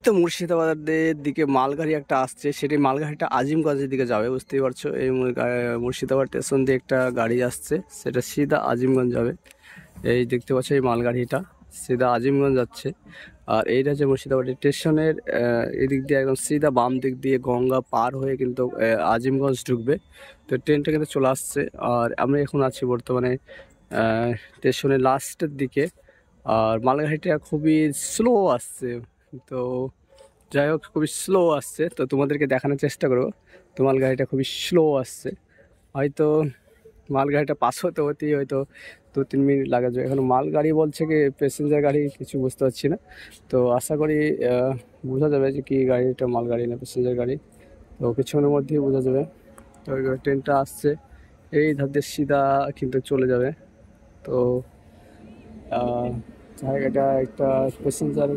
তো মুর্শিদাবাদের দিকে মালগাড়ি একটা আসছে, সেটি মালগাড়িটা আজিমগঞ্জের দিকে যাবে, বুঝতেই পারছো। এই মুর্শিদাবাদ স্টেশন দিয়ে একটা গাড়ি আসছে, সেটা সিধা আজিমগঞ্জ যাবে। এই দেখতে পাচ্ছ এই মালগাড়িটা সিধা আজিমগঞ্জ যাচ্ছে। আর এইটা হচ্ছে মুর্শিদাবাদ স্টেশনের এদিক দিয়ে একদম সিধা বাম দিক দিয়ে গঙ্গা পার হয়ে কিন্তু আজিমগঞ্জ ঢুকবে। তো ট্রেনটা কিন্তু চলে আসছে। আর আমরা এখন আছি বর্তমানে স্টেশনের লাস্টের দিকে। আর মালগাড়িটা খুবই স্লো আসছে। তো যাই হোক, খুবই স্লো আসছে, তো তোমাদেরকে দেখানোর চেষ্টা করবো। তো মালগাড়িটা খুবই স্লো আসছে, হয়তো মালগাড়িটা পাস হতে হতেই হয়তো 2-3 মিনিট লাগা যায়। এখন মালগাড়ি বলছে কি প্যাসেঞ্জার গাড়ি কিছু বুঝতে পারছি না। তো আশা করি বোঝা যাবে যে কি গাড়িটা মালগাড়ি না প্যাসেঞ্জার গাড়ি। তো কিছুক্ষণের মধ্যেই বোঝা যাবে। তো ট্রেনটা আসছে, এই ধার দিয়ে সিধা কিন্তু চলে যাবে। তো জায়গাটা একটা প্যাসেঞ্জার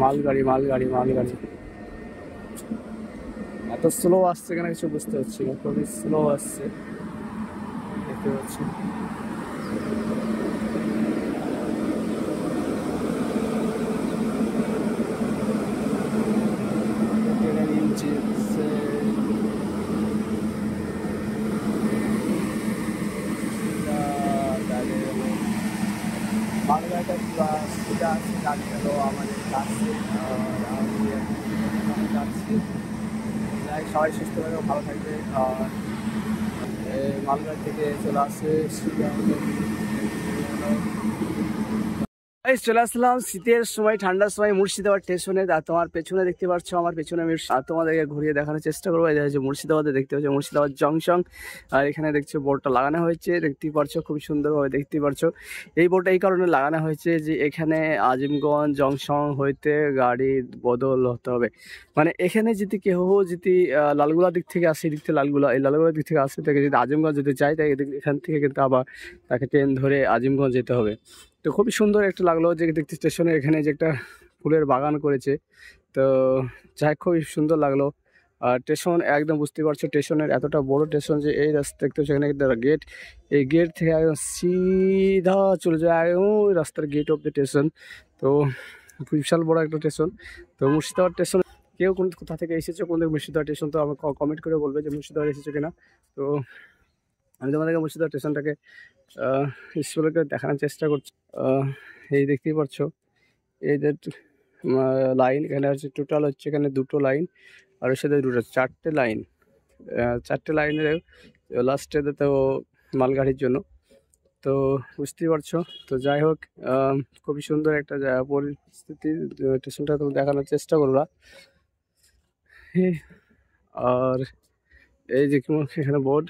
মালগাড়ি মালগাড়ি মালগাড়ি এত স্লো আসছে কেন কিছু বুঝতে পারছি না, খুবই স্লো আসছে দেখতে পাচ্ছি। ট্রেনের ইঞ্জিন মালগাড়িটা সিধা আসছে, গাড়ি গেল আমাদের কাছে যাচ্ছি। যাই সবাই সুস্থভাবে ভালো থাকবে। আর মালগাড়ি থেকে চলে আসছে এই চলে আসলাম শীতের সময় ঠান্ডার সময় মুর্শিদাবাদ স্টেশনে। আর তোমার পেছনে দেখতে পাচ্ছ, আমার পেছনে আমি তোমাদেরকে ঘুরিয়ে দেখানোর চেষ্টা করবো। এই যে মুর্শিদাবাদে দেখতে পাচ্ছ মুর্শিদাবাদ জংশন। আর এখানে দেখছো বোর্ডটা লাগানো হয়েছে, দেখতেই পারছো খুব সুন্দরভাবে দেখতেই পারছো। এই বোর্ডটা এই কারণে লাগানো হয়েছে যে এখানে আজিমগঞ্জ জংশন হইতে গাড়ি বদল হতে হবে। মানে এখানে যদি কেউ যদি লালগোলা দিক থেকে আসে, দিক থেকে লালগোলা, এই লালগোলা দিক থেকে আসে তাকে যদি আজিমগঞ্জ যেতে চায় তাই এখান থেকে কিন্তু আবার তাকে ট্রেন ধরে আজিমগঞ্জ যেতে হবে। তো খুবই সুন্দর একটা লাগলো যে দেখতে স্টেশনে এখানে যে একটা ফুলের বাগান করেছে। তো যাই খুবই সুন্দর লাগলো। আর স্টেশন একদম বুঝতে পারছো স্টেশনের এতটা বড় স্টেশন যে এই রাস্তা দেখতে পাচ্ছ এখানে কিন্তু গেট, এই গেট থেকে একদম সিধা চলে যায় একদম ওই রাস্তার গেট অফ দ্য স্টেশন। তো বিশাল বড় একটা স্টেশন। তো মুর্শিদাবাদ স্টেশন কেউ কোথা থেকে এসেছো কোন মুর্শিদাবাদ স্টেশন, তো আমাকে কমেন্ট করে বলবে যে মুর্শিদাবাদ এসেছো কিনা। তো আমি তোমাদেরকে মুর্শিদাবাদ স্টেশনটাকে স্কুলে দেখানোর চেষ্টা করছি। এই দেখতেই পাচ্ছ এই যে লাইন এখানে হচ্ছে, টোটাল হচ্ছে এখানে 2টো লাইন আর ওর সাথে 4টে লাইন। 4টে লাইনের লাস্টে তো মালগাড়ির জন্য। তো বুঝতেই পারছো। তো যাই হোক, খুবই সুন্দর একটা পরিস্থিতি, স্টেশনটা তুমি দেখানোর চেষ্টা করবা। আর এই যে এখানে বোর্ড